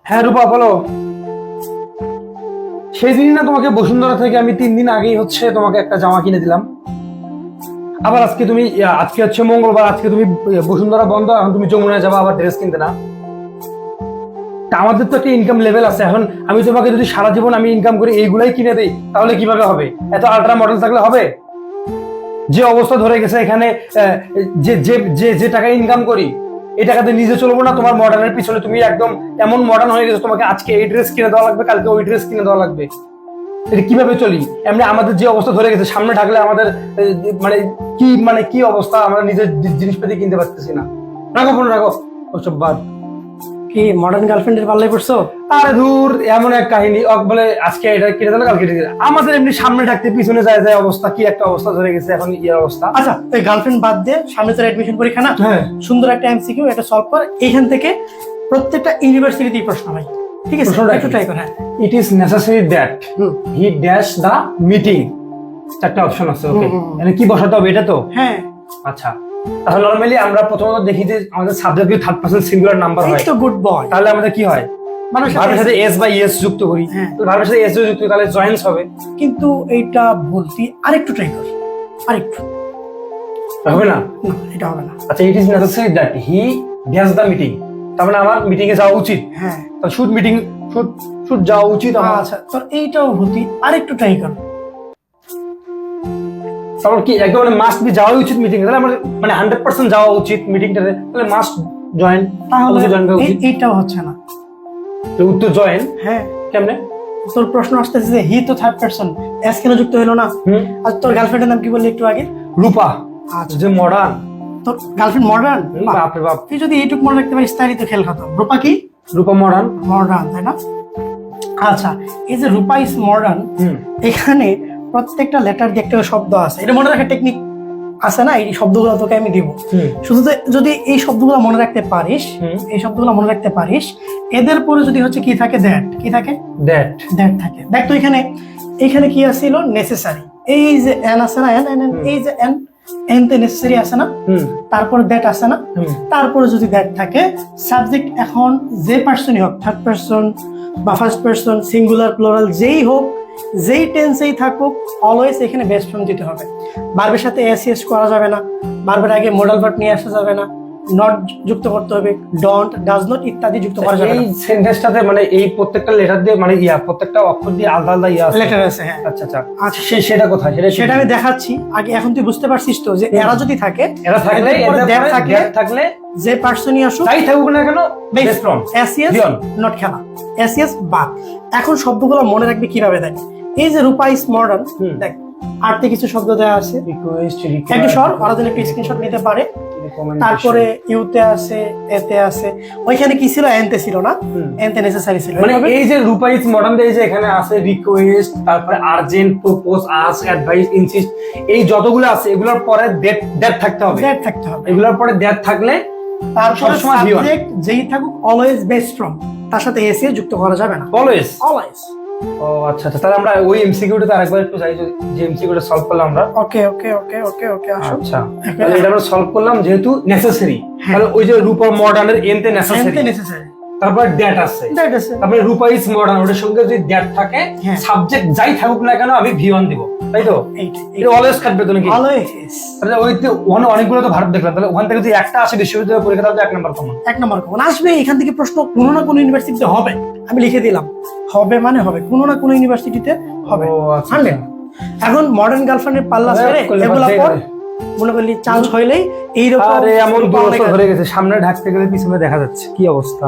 হ্যাঁ রূপা বলো। সেই দিনই না তোমাকে বসুন্ধরা থেকে আমি 3 দিন আগেই তোমাকে একটা জামা কিনে দিলাম। আবার আজকে হচ্ছে মঙ্গলবার, আজকে তুমি বসুন্ধরা বন্ধ, এখন তুমি যমুনায় যাবা আবার ড্রেস কিনতে না। তা আমাদের তো একটা ইনকাম লেভেল আছে। এখন আমি তোমাকে যদি সারা জীবন আমি ইনকাম করে এইগুলাই কিনে দিই তাহলে কিভাবে হবে? এত আল্ট্রা মডেল থাকলে হবে? যে অবস্থা ধরে গেছে এখানে, যে যে যে যে টাকা ইনকাম করি এই টাকাতে নিজে চলবো না, তোমার মডার্নের পিছনে তুমি একদম এমন মডার্ন হয়ে গেছো, তোমাকে আজকে এই ড্রেস কিনে দেওয়া লাগবে, কালকে ওই ড্রেস কিনে দেওয়া লাগবে। এটা কিভাবে চলি? এমনি আমাদের যে অবস্থা ধরে গেছে, সামনে থাকলে আমাদের কি অবস্থা, আমরা নিজের জিনিসপাতি কিনতে পারতেছি না। রাখো ফোন রাখো, ওসব বাদ। কি মডার্ন গার্লফ্রেন্ডের পাল্লায় পড়ছো? আরে দূর, এমন এক কাহিনী বলে আজকে এটা কিনে দিল কালকে আমাদের এমনি সামনে থাকতে পিছনে যায় যায় অবস্থা, কি একটা অবস্থা ধরে গেছে এখন ইয়ার অবস্থা। আচ্ছা এই গার্লফ্রেন্ড বাদ দিয়ে সামনে তোর অ্যাডমিশন পরীক্ষা না? হ্যাঁ। সুন্দর একটা এমসিকিউ এটা সলভ কর, এখান থেকে প্রত্যেকটা ইউনিভার্সিটিতেই প্রশ্ন হয়, ঠিক আছে? একটু ট্রাই কর। হ্যাঁ, it is necessary that he dash the meeting, একটা অপশন আছে। ওকে, মানে কি বসাতে হবে এটা তো? হ্যাঁ। আচ্ছা, তাহলে নরমালি আমরা প্রথমত দেখি যে আমাদের সাবজেক্ট যদি থার্ড পারসন সিঙ্গুলার নাম্বার হয় তো গুড বয়, তাহলে আমাদের কি হয়? ভার্বের সাথে এস বা ইএস যুক্ত করি। ভার্বের সাথে এস যুক্ত করি তাহলে জয়েন্স হবে। কিন্তু এইটা বলতি আরেকটু ট্রাই কর, আরেকটু। হবে না? না, এটা হবে না। আচ্ছা, it is necessary that he dash the meeting, তার মানে আমার মিটিং এ যাওয়া উচিত। হ্যাঁ, তাহলে শুড যাওয়া উচিত আমার। আচ্ছা, তোর এইটাও বলতি আরেকটু ট্রাই কর। তারপর কি একদম মাস্ট বি যাওয়া উচিত মিটিং এ, তাহলে আমার 100% যাওয়া উচিত মিটিংটাতে, তাহলে মাস্ট জয়েন। তাহলে এইটাও হচ্ছে না। উত্তর জয়েন। হ্যাঁ, কেমনে? তোর প্রশ্ন আসতেছে যে হি তো থার্ড পারসন, এস কেন যুক্ত হলো না? আর তোর গার্লফ্রেন্ডের নাম কি বললি একটু আগে? রূপা। আচ্ছা, যে মডার্ন। তোর গার্লফ্রেন্ড মডার্ন? বাপরে বাপ, তুই যদি এইটুকু মনে রাখতে পারিস তাহলে তো খেল খতম। রূপা কি? রূপা মডার্ন। মডার্ন, তাই না? আচ্ছা, এই যে রূপা ইজ মডার্ন, এখানে প্রত্যেকটা লেটার দিয়ে একটা শব্দ আছে, এটা মনে রাখার টেকনিক আছে না? এই শব্দগুলো তোকে আমি দিব। শুধু যদি এই শব্দগুলো মনে রাখতে পারিস, এই শব্দগুলো মনে রাখতে পারিস, এদের পরে যদি হচ্ছে কি থাকে, দ্যাট। কি থাকে? দ্যাট থাকে। দেখ তো এখানে কি আছিল? নেসেসারি। এই যে এন আছে না, এন এই যে এন তে নেসেসারি আছে না, তারপর দ্যাট আছে না, তারপরে যদি দ্যাট থাকে, সাবজেক্ট এখন যে পার্সনই হোক, থার্ড পার্সন বা ফার্স্ট পার্সন, সিঙ্গুলার প্লুরাল যেই হোক, যেই টেন্সেই থাকুক, অলওয়েজ এখানে বেস্ট ফর্ম দিতে হবে। ভার্বের সাথে এস এস করা যাবে না, ভার্বের আগে মডাল ভার্ব নিয়ে আসা যাবে না, নট যুক্ত করতে হবে, ডোন্ট, ডাজ নট ইত্যাদি যুক্ত করা যাবে না। এই সেন্টেন্সটাতে এই প্রত্যেকটা লেটার দিয়ে প্রত্যেকটা অক্ষর দিয়ে আলাদা আলাদা লেটার আছে। হ্যাঁ, আচ্ছা আচ্ছা। আচ্ছা, সেটা কোথায়? সেটা আমি দেখাচ্ছি আগে। এখন তুই বুঝতে পারছিস তো যে এরা যদি থাকে, এরা থাকলে যে পার্সনই আসুক, তাই থাকুক না কেন, best form S S not খেলা, এস এস বাদ। এখন শব্দগুলো মনে রাখবি কিভাবে? দেখ, এই যে রূপা ইজ মডার্ন, দেখ আরতে কিছু শব্দ দেওয়া আছে। একটু সর, ওরা যেন একটা স্ক্রিনশট নিতে পারে। তারপরে ইউতে আছে, এতে আছে, ওইখানে কি ছিল? এনতে ছিল না, এনতে নেসেসারি ছিল। এই যে রূপা ইজ মডার্ন, এই যে এখানে আছে রিকোয়েস্ট, তারপরে urgent, propose, ask, advice, insist, এই যতগুলো আছে এগুলোর পরে দ্যাট থাকতে হবে। এগুলোর পরে দ্যাট থাকলে তার সবসময় সাবজেক্ট যেই থাকুক অলওয়েজ বেস্ট ফর্ম, তার সাথে এস এ যুক্ত করা যাবে না। অলওয়েজ। ও আচ্ছা আচ্ছা, তাহলে আমরা ওই এমসিকিউটা আরেকবার একটু যাই, যে এমসিকিউটা সলভ করলাম আমরা। ওকে। আচ্ছা, তাহলে এটা আমরা সলভ করলাম যেহেতু নেসেসারি, তাহলে ওই যে রূপা মডার্নের এনতে নেসেসারি, তারপর দ্যাট আছে, তারপরে রূপা ইজ মডার্ন, ওটার সঙ্গে যদি দ্যাট থাকে, সাবজেক্ট যাই থাকুক না কেন আমি ভি1 দিব, তাই তো? এটা অলওয়েজ কাটবে তো নাকি? অলওয়েজ। তাহলে ওইতে অনেকগুলো তো ভার্ব দেখলাম, তাহলে ওখান থেকে যদি একটা আসে বিশ্ববিদ্যালয় পরীক্ষা, তাহলে 1 নাম্বার কমন আসবে। এখান থেকে প্রশ্ন কোনো না কোনো ইউনিভার্সিটিতে হবে, আমি লিখে দিলাম। হবে মানে হবে, কোনো না কোনো ইউনিভার্সিটিতে হবে। এখন মডার্ন গার্লফ্রেন্ডের পাল্লা ছেড়ে এগুলা পর, মনে করলি চান্স হইলেই এইরকম। এমন দুরবস্থা ধরে গেছে, সামনে ঢাকতে গেলে পিছনে দেখা যাচ্ছে, কি অবস্থা।